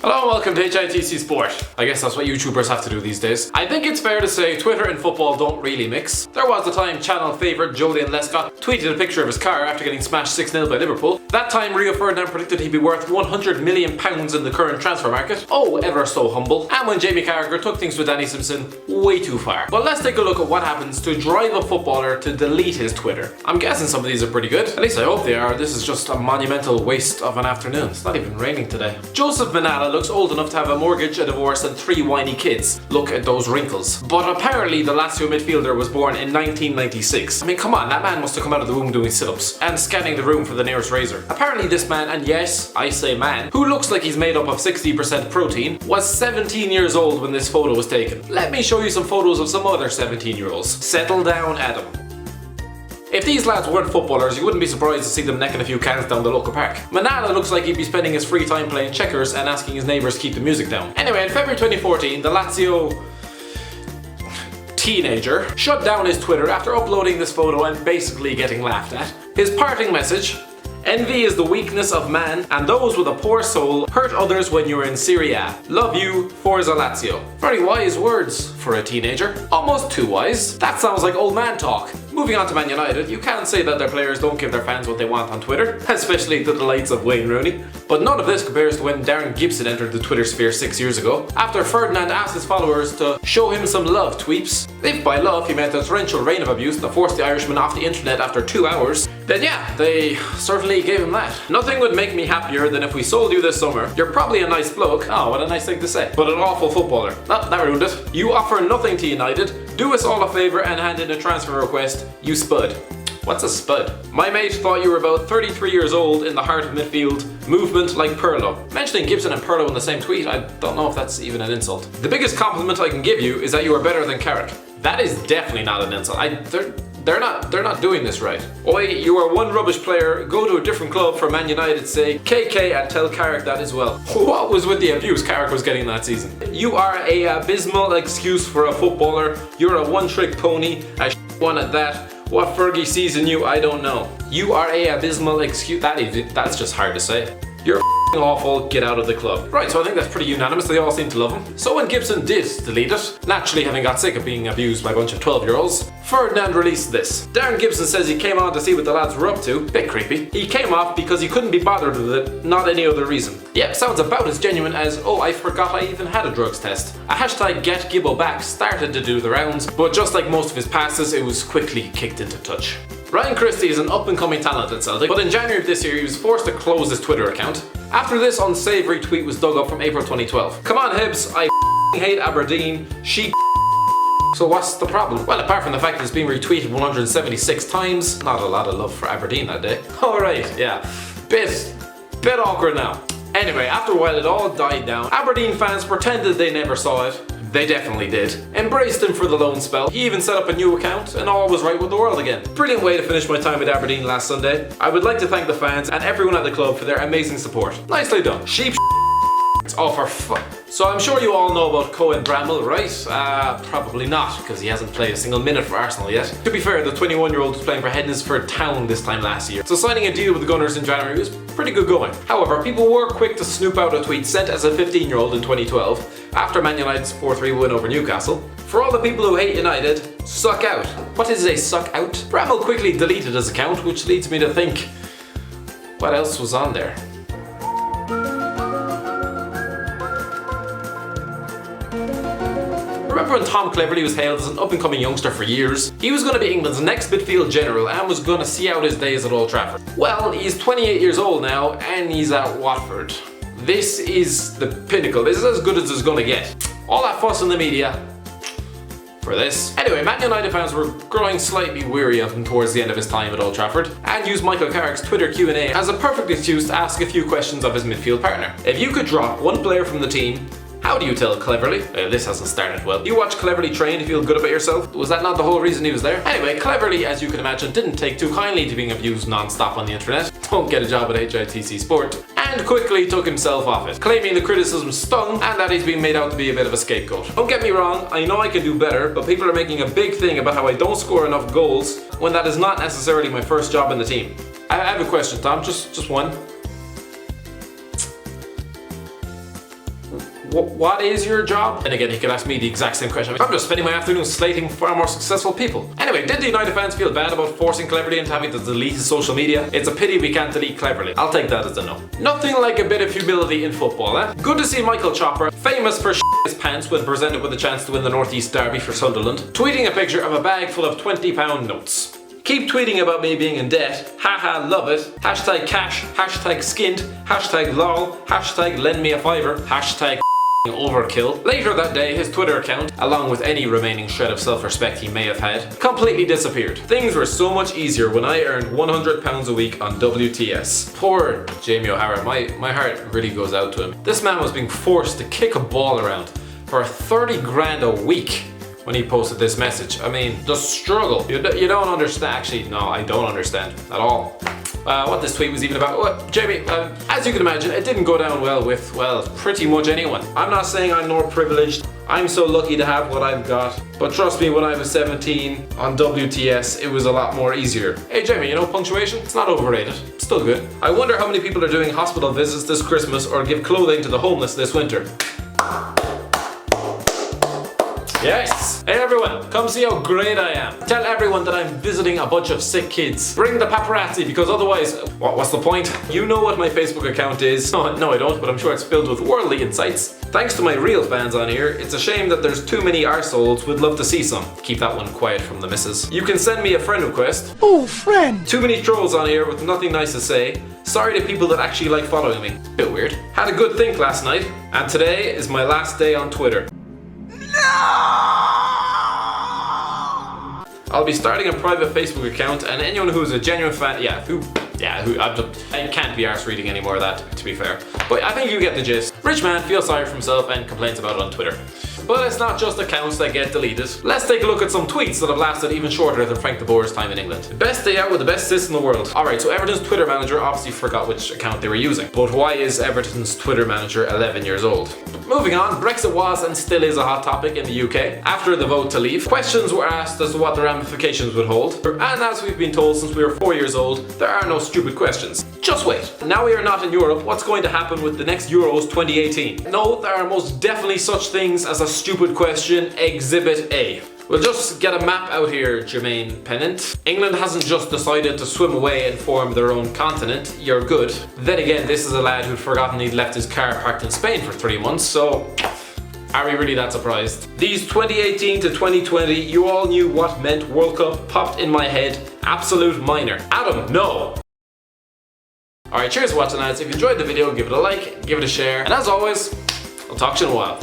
Hello and welcome to HITC Sport. I guess that's what YouTubers have to do these days. I think it's fair to say Twitter and football don't really mix. There was the time channel favourite Julian Lescott tweeted a picture of his car after getting smashed 6-0 by Liverpool. That time Rio Ferdinand predicted he'd be worth £100 million in the current transfer market. Oh, ever so humble. And when Jamie Carragher took things with Danny Simpson way too far. But let's take a look at what happens to drive a footballer to delete his Twitter. I'm guessing some of these are pretty good. At least I hope they are. This is just a monumental waste of an afternoon. It's not even raining today. Joseph Manala looks old enough to have a mortgage, a divorce and 3 whiny kids. Look at those wrinkles. But apparently the Lazio midfielder was born in 1996. I mean, come on, that man must have come out of the womb doing sit-ups and scanning the room for the nearest razor. Apparently this man, and yes, I say man, who looks like he's made up of 60% protein, was 17 years old when this photo was taken. Let me show you some photos of some other 17-year-olds. Settle down, Adam. If these lads weren't footballers, you wouldn't be surprised to see them necking a few cans down the local park. Manala looks like he'd be spending his free time playing checkers and asking his neighbours to keep the music down. Anyway, in February 2014, the Lazio teenager shut down his Twitter after uploading this photo and basically getting laughed at. His parting message: envy is the weakness of man, and those with a poor soul hurt others when you're in Serie A. Love you, Forza Lazio. Very wise words for a teenager. Almost too wise. That sounds like old man talk. Moving on to Man United, you can't say that their players don't give their fans what they want on Twitter, especially to the likes of Wayne Rooney. But none of this compares to when Darren Gibson entered the Twitter sphere 6 years ago, after Ferdinand asked his followers to show him some love tweets. If by love he meant a torrential rain of abuse that forced the Irishman off the internet after 2 hours, then yeah, they certainly gave him that. Nothing would make me happier than if we sold you this summer. You're probably a nice bloke, oh what a nice thing to say, but an awful footballer. That ruined it. You offer nothing to United, do us all a favour and hand in a transfer request, you spud. What's a spud? My mate thought you were about 33 years old in the heart of midfield, movement like Pirlo. Mentioning Gibson and Pirlo in the same tweet, I don't know if that's even an insult. The biggest compliment I can give you is that you are better than Carrick. That is definitely not an insult. They're not doing this right. Oi, you are one rubbish player, go to a different club for Man United's sake. KK and tell Carrick that as well. What was with the abuse Carrick was getting that season? You are a abysmal excuse for a footballer. You're a one-trick pony, a one at that. What Fergie sees in you, I don't know. You are a abysmal excuse. That's just hard to say. You're awful, get out of the club. Right, so I think that's pretty unanimous, they all seem to love him. So when Gibson did delete it, naturally having got sick of being abused by a bunch of 12-year-olds, Ferdinand released this. Darren Gibson says he came on to see what the lads were up to. Bit creepy. He came off because he couldn't be bothered with it, not any other reason. Yep, sounds about as genuine as, oh I forgot I even had a drugs test. A hashtag get Gibbo back started to do the rounds, but just like most of his passes, it was quickly kicked into touch. Ryan Christie is an up-and-coming talent at Celtic, but in January of this year he was forced to close his Twitter account after this unsavoury tweet was dug up from April 2012. Come on Hibs, I hate Aberdeen, So what's the problem? Well, apart from the fact that it's been retweeted 176 times, not a lot of love for Aberdeen that day. Alright, yeah, bit awkward now. Anyway, after a while it all died down. Aberdeen fans pretended they never saw it. They definitely did. Embraced him for the loan spell. He even set up a new account and all was right with the world again. Brilliant way to finish my time with Aberdeen last Sunday. I would like to thank the fans and everyone at the club for their amazing support. Nicely done. Sheep oh for fuck. So I'm sure you all know about Cohen Bramall, right? Probably not, because he hasn't played a single minute for Arsenal yet. To be fair, the 21-year-old was playing for Hednesford Town this time last year, so signing a deal with the Gunners in January was pretty good going. However, people were quick to snoop out a tweet sent as a 15-year-old in 2012, after Man United's 4-3 win over Newcastle. For all the people who hate United, suck out. What is a suck out? Bramall quickly deleted his account, which leads me to think, what else was on there? Remember when Tom Cleverley was hailed as an up-and-coming youngster for years? He was going to be England's next midfield general and was going to see out his days at Old Trafford. Well, he's 28 years old now and he's at Watford. This is the pinnacle. This is as good as it's going to get. All that fuss in the media for this. Anyway, Man United fans were growing slightly weary of him towards the end of his time at Old Trafford and used Michael Carrick's Twitter Q&A as a perfect excuse to ask a few questions of his midfield partner. If you could drop one player from the team, how do you tell Cleverley? This hasn't started well. You watch Cleverley train to feel good about yourself? Was that not the whole reason he was there? Anyway, Cleverley, as you can imagine, didn't take too kindly to being abused non-stop on the internet. Don't get a job at HITC Sport. And quickly took himself off it, claiming the criticism stung and that he's been made out to be a bit of a scapegoat. Don't get me wrong, I know I can do better, but people are making a big thing about how I don't score enough goals when that is not necessarily my first job in the team. I have a question, Tom, just one. What is your job? And again, he could ask me the exact same question. I'm just spending my afternoon slating far more successful people. Anyway, did the United fans feel bad about forcing Cleverley into having to delete his social media? It's a pity we can't delete Cleverley. I'll take that as a no. Nothing like a bit of humility in football, eh? Good to see Michael Chopper, famous for his pants when presented with a chance to win the North East Derby for Sunderland, tweeting a picture of a bag full of £20 notes. Keep tweeting about me being in debt, haha love it, hashtag cash, hashtag skint, hashtag lol, hashtag lend me a fiver, hashtag overkill. Later that day, his Twitter account, along with any remaining shred of self-respect he may have had, completely disappeared. Things were so much easier when I earned £100 a week on WTS. Poor Jamie O'Hara, my heart really goes out to him. This man was being forced to kick a ball around for 30 grand a week when he posted this message. I mean, the struggle. You don't understand. Actually, no, I don't understand at all. What this tweet was even about. Well, Jamie, as you can imagine, it didn't go down well with, well, pretty much anyone. I'm not saying I'm more privileged. I'm so lucky to have what I've got. But trust me, when I was 17 on WTS, it was a lot more easier. Hey Jamie, you know punctuation? It's not overrated. It's still good. I wonder how many people are doing hospital visits this Christmas or give clothing to the homeless this winter. Yes! Hey everyone, come see how great I am. Tell everyone that I'm visiting a bunch of sick kids. Bring the paparazzi, because otherwise, what's the point? You know what my Facebook account is. No, I don't, but I'm sure it's filled with worldly insights. Thanks to my real fans on here, it's a shame that there's too many arseholes who'd love to see some. Keep that one quiet from the missus. You can send me a friend request. Oh, friend! Too many trolls on here with nothing nice to say. Sorry to people that actually like following me. Bit weird. Had a good think last night, and today is my last day on Twitter. I'll be starting a private Facebook account, and anyone who's a genuine fan, I can't be arsed reading any more of that, to be fair. But I think you get the gist. Rich man feels sorry for himself and complains about it on Twitter. But it's not just accounts that get deleted. Let's take a look at some tweets that have lasted even shorter than Frank de Boer's time in England. Best day out with the best sis in the world. Alright, so Everton's Twitter manager obviously forgot which account they were using. But why is Everton's Twitter manager 11 years old? Moving on, Brexit was and still is a hot topic in the UK. After the vote to leave, questions were asked as to what the ramifications would hold. And as we've been told since we were 4 years old, there are no stupid questions. Just wait. Now we are not in Europe, what's going to happen with the next Euros 2018? No, there are most definitely such things as a stupid question, Exhibit A. We'll just get a map out here, Jermaine Pennant. England hasn't just decided to swim away and form their own continent. You're good. Then again, this is a lad who'd forgotten he'd left his car parked in Spain for 3 months, so are we really that surprised? These 2018 to 2020, you all knew what meant World Cup popped in my head. Absolute minor. Adam, no! Alright, cheers for watching lads. If you enjoyed the video, give it a like, give it a share, and as always, I'll talk to you in a while.